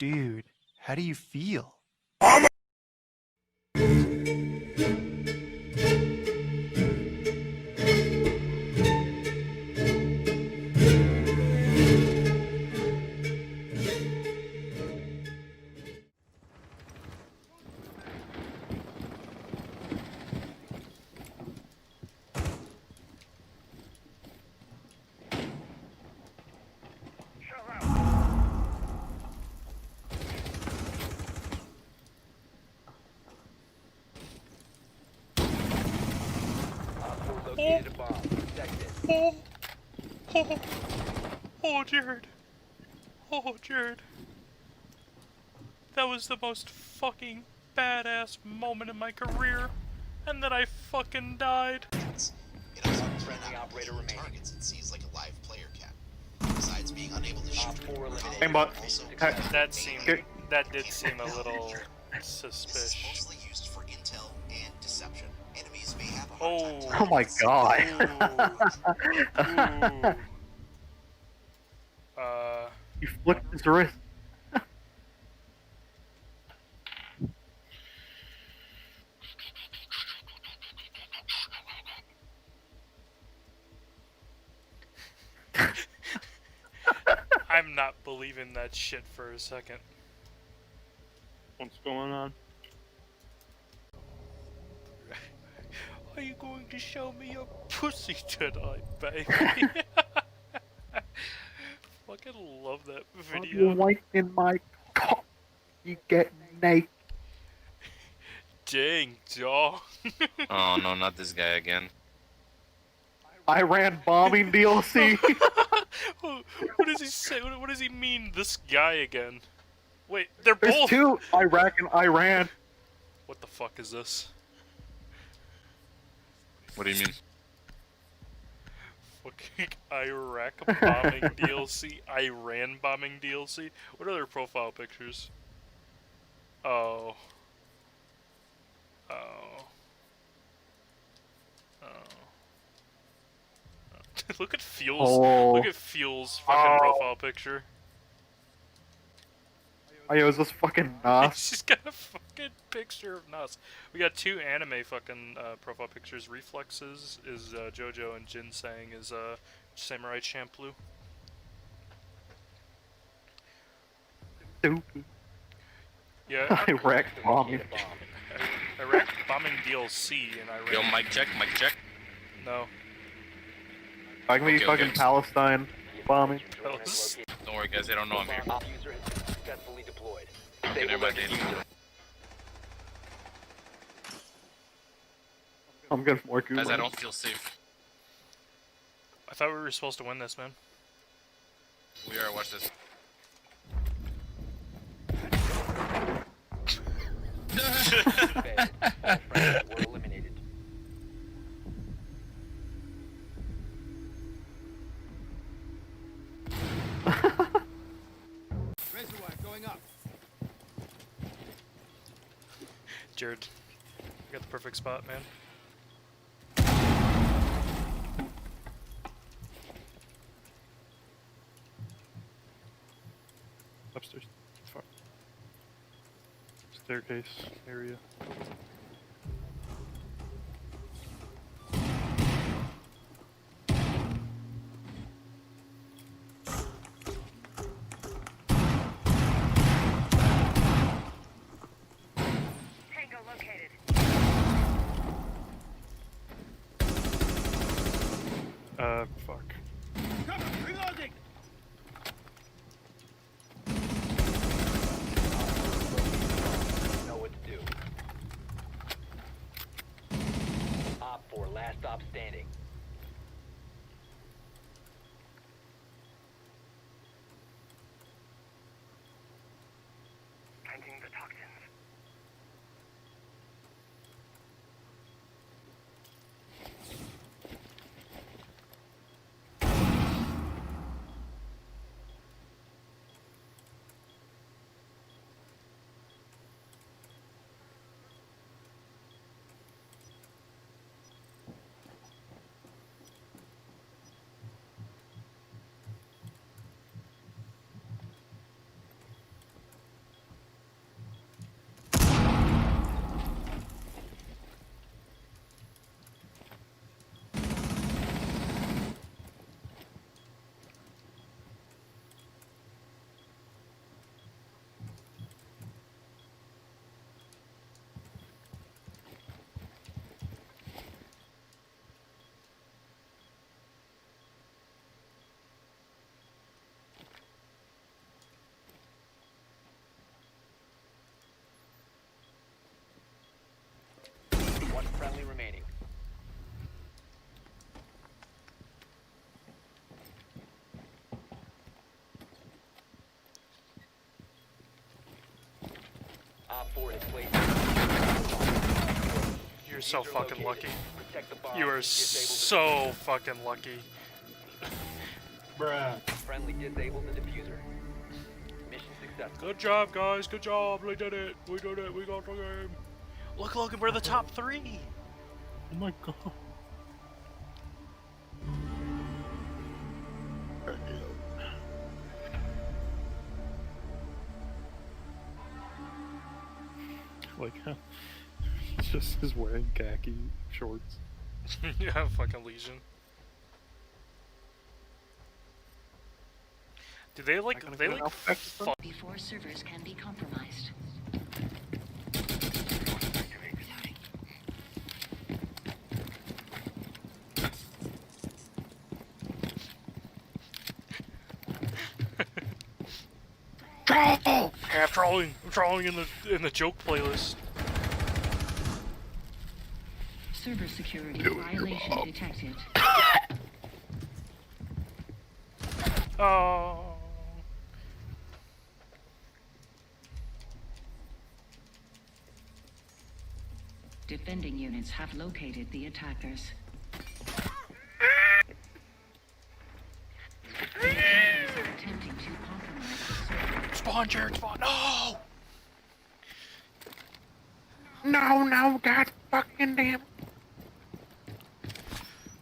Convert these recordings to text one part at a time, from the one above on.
Dude, how do you feel? Located a bomb. Protect it. Oh, Jared. Oh, Jared. That was the most fucking badass moment in my career. And then I fucking died. It also Friendly operator remaining. targets and sees like a live player cap. Besides being unable to shoot, Op 4 eliminated. Aimbot. That did seem a little this is suspicious. mostly used for intel and deception. Enemies may have a hard Oh. time Oh my god. Ooh. He flicked his wrist. I'm not believing that shit for a second. What's going on? Are you going to show me your pussy tonight, baby? Fucking love that video. You like in my cock, you get naked. Dang, dog. Oh no, not this guy again. I ran bombing DLC. What does he say? What does he mean, this guy again? Wait, they're There's both... two Iraq and Iran. What the fuck is this? What do you mean? Fucking Iraq bombing DLC, Iran bombing DLC. What are their profile pictures? Oh. Oh. Oh. Look at Fuel's. Oh. Look at Fuel's fucking profile picture. Oh, yo, is this fucking Nas? She's got a fucking picture of Nas. We got two anime fucking profile pictures. Reflexes is JoJo and Ginseng is Samurai Champloo. Stupid. Yeah. Iraq bombing. Iraq bombing DLC in Iran. Yo, mic check, mic check. No. I can be Okay, fucking okay. Palestine bombing. Don't worry, guys. They don't know I'm here. Op user has been successfully deployed. Okay, never mind. I'm getting more Guys, I Gulag. don't feel safe. I thought we were supposed to win this, man. We are. Watch this. Friendly were eliminated. Jared, you got the perfect spot, man. Upstairs. Fuck. Staircase area. Tango located. Fuck. Reloading. Know what to do. Op 4, last stop standing. Planting the toxins. 4 has placed. You're so Diffuser fucking located. lucky. Protect the bomb. You are Disable so fucking lucky. the friendly disabled the diffuser. Mission successful. Good job, guys. Good job. We did it. We did it. We got the game. Look, Logan, we're the top 3. Oh my god. Like how he just is wearing khaki shorts. Yeah, fucking Legion. Do they like? Not gonna They go like? now, Paxton? Fuck. Before servers can be compromised. Yeah, I'm trolling. I'm trolling in the joke playlist. Server security violation detected. Oh. Defending units have located the attackers. Attempting to compromise the server. Spawn, Jared, spawn. No. No, god fucking damn.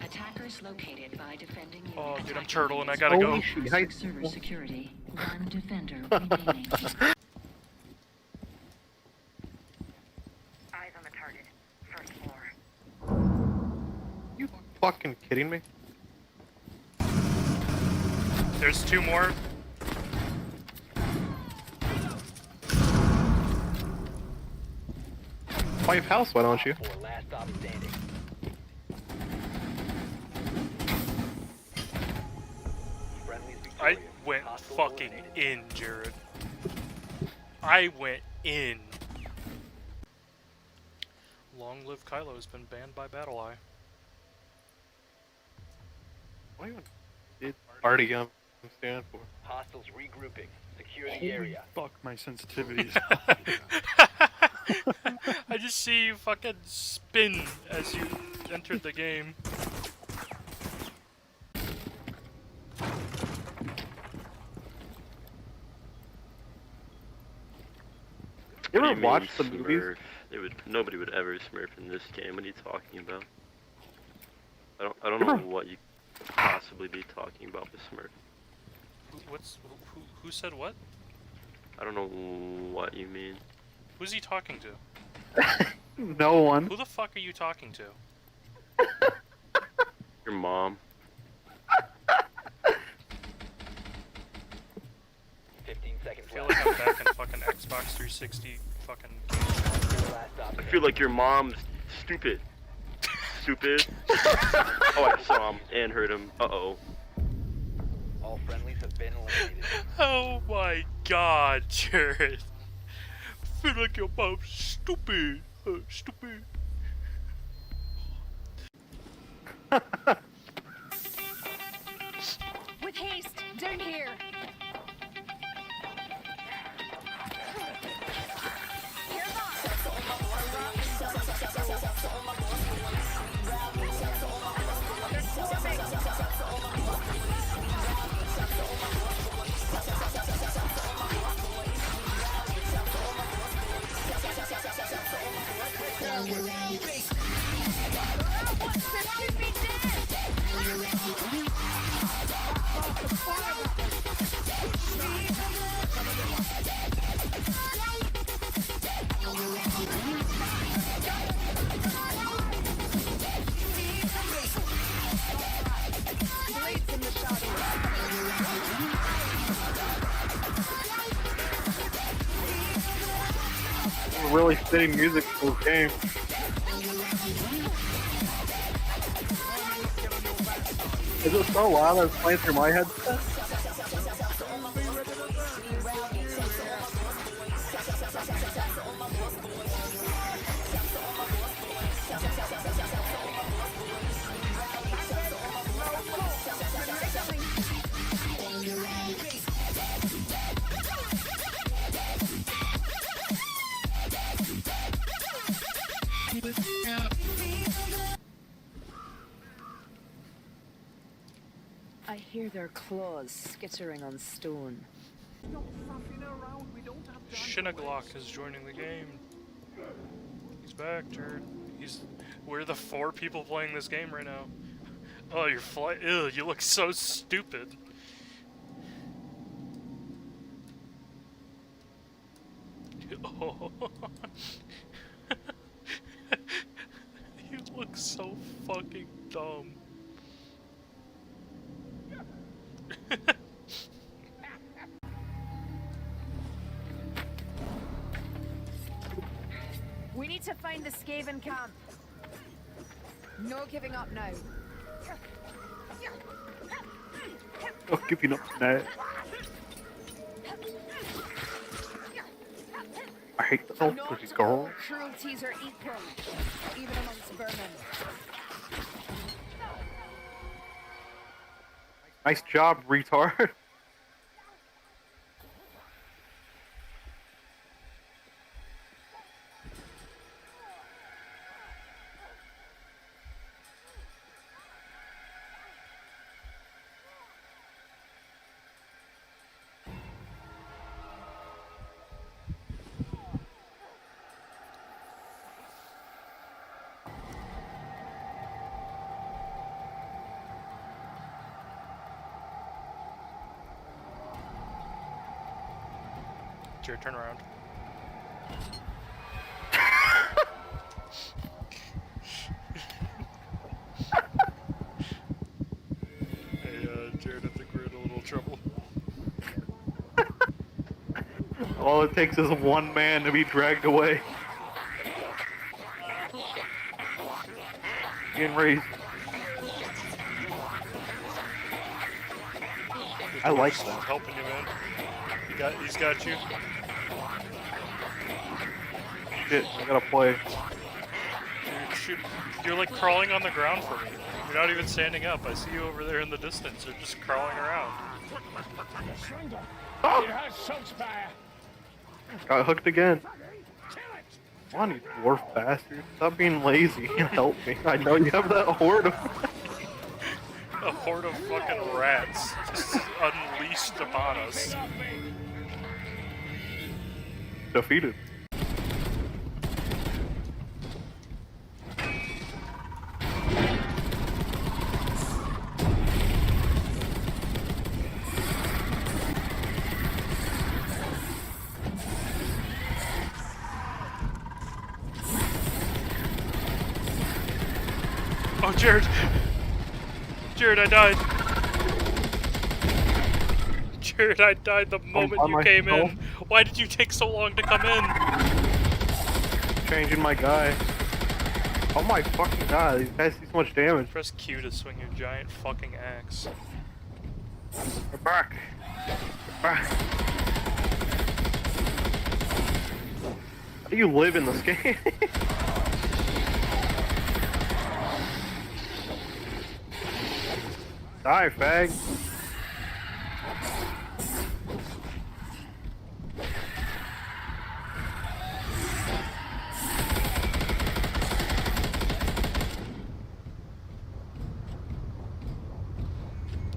Attackers located by defending units. Oh, dude, I'm attacking turtling. I units. gotta go. Holy shit, how you- Server security. One defender remaining. Eyes on the target. First floor. You fucking kidding me? There's 2 more. Wipe house, why don't you? 4 last stop standing. Friendly's I victorious. went Hostile fucking eliminated. in, Jared. I went in. Long live Kylo has been banned by BattleEye. What even did party stand for? Hostiles regrouping. Secure the area. Fuck my sensitivities. I just see you fucking spin as you entered the game. You What do ever mean, watch the movies? Smurf? Nobody would ever Smurf in this game. What are you talking about? I don't know Never- what you could possibly be talking about with Smurf. Who said what? I don't know what you mean. Who's he talking to? No one. Who the fuck are you talking to? Your mom. 15 I seconds feel left. like I'm back in fucking Xbox 360 fucking game. Last stop I feel like your mom's stupid. Stupid. Oh, I saw him and heard him. Uh-oh. All friendlies have been eliminated. Oh my god, Jared. I feel like your mom's stupid. Stupid. With haste, down here. Really fitting music for the game. Is it so loud that it's playing through my headset? hear their claws skittering on stone. Shinaglock is joining the game. He's back, Jared. We're the 4 people playing this game right now. Oh, you're ew, you look so stupid. Oh. You look so fucking dumb. We need to find the Skaven camp. No giving up now. Oh, giving up now. I hate the Not pretty all girl. cruelties are equal, even amongst vermin. Nice job, retard. Jared, turn around. Hey, Jared, I think we're in a little trouble. All it takes is one man to be dragged away. Getting raised. I like He's that. helping you, man. He's got you. Shit, I gotta play. You're like crawling on the ground for me. You're not even standing up. I see you over there in the distance. You're just crawling around. Got hooked again. Come on, you dwarf bastard. Stop being lazy and help me. I know you have that horde of... A horde of fucking rats just unleashed upon us. Defeated. Oh, Jared! Jared, I died! Jared, I died the moment you came in. Why did you take so long to come in? Changing my guy. Oh my fucking god, these guys do so much damage. Press Q to swing your giant fucking axe. We're back. We're back. How do you live in this game? Die, fag.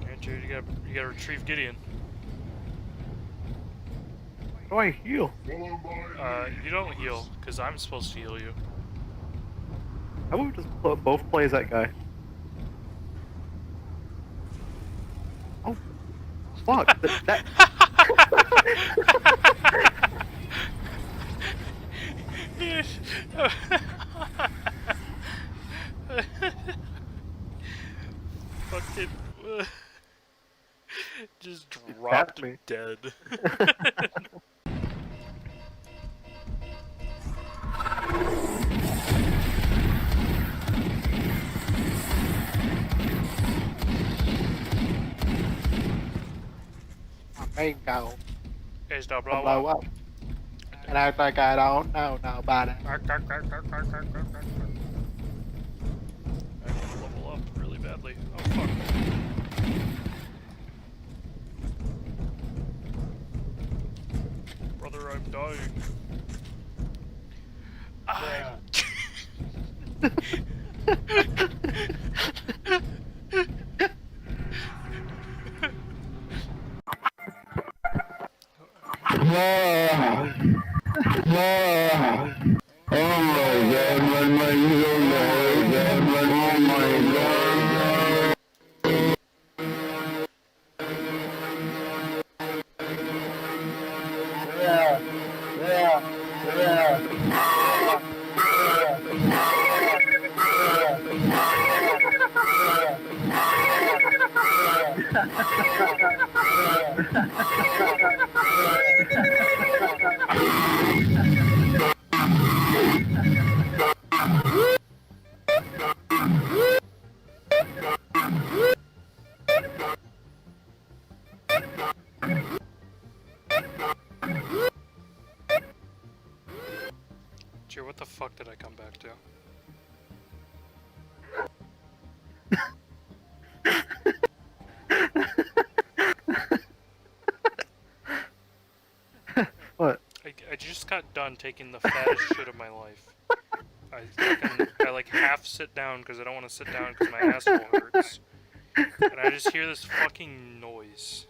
Alright, Jared, you gotta retrieve Gideon. How do I heal? You don't heal, because I'm supposed to heal you. How about we just both play as that guy? Oh, fuck. that... Fucking... just dropped me. dead. Bingo. There's no Blow blow up. up. And act like I don't know about it. I need to level up really badly. Oh fuck. Brother, I'm dying. Jared, what the fuck did I come back to? What? I just got done taking the fattest shit of my life. I like half sit down because I don't want to sit down because my asshole hurts. And I just hear this fucking noise.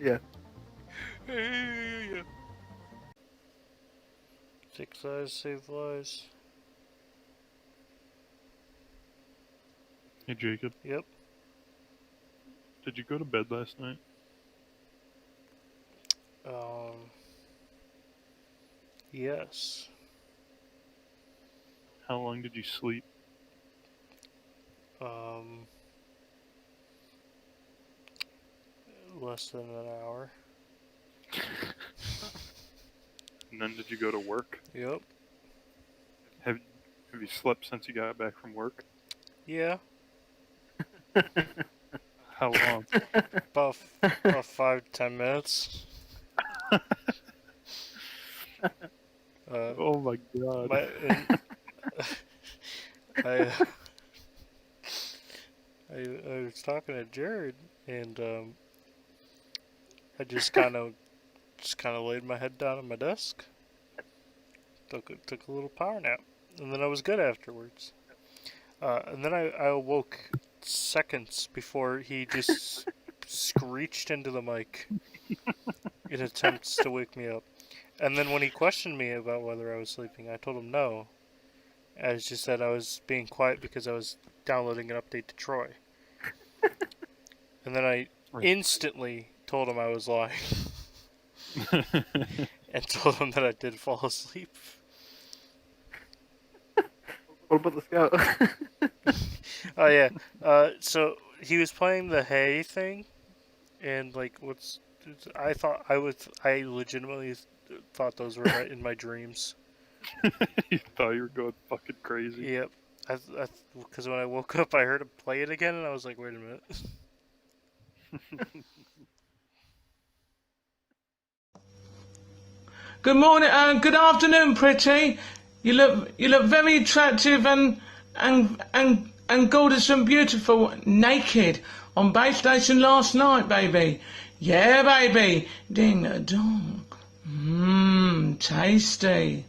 Yeah. Yeah. Six eyes save lives. Hey, Jacob. Yep. Did you go to bed last night? Yes. How long did you sleep? Less than an hour. And then did you go to work? Yep. Have you slept since you got back from work? Yeah. How long? About 5-10 minutes. Oh my god. I was talking to Jared, and I just kind of laid my head down on my desk, took a little power nap, and then I was good afterwards. And then I awoke seconds before he just screeched into the mic in attempts to wake me up. And then when he questioned me about whether I was sleeping, I told him no. I just said I was being quiet because I was downloading an update to Troy. And then I instantly told him I was lying. And told him that I did fall asleep. What about the scout? Oh yeah. So he was playing the hay thing, and like I legitimately thought those were in my dreams. You thought you were going fucking crazy. Yep. Because when I woke up, I heard him play it again, and I was like, wait a minute. Good morning, good afternoon, pretty. You look very attractive and gorgeous and beautiful naked on base station last night, baby. Yeah, baby. Ding a dong. Mmm, tasty.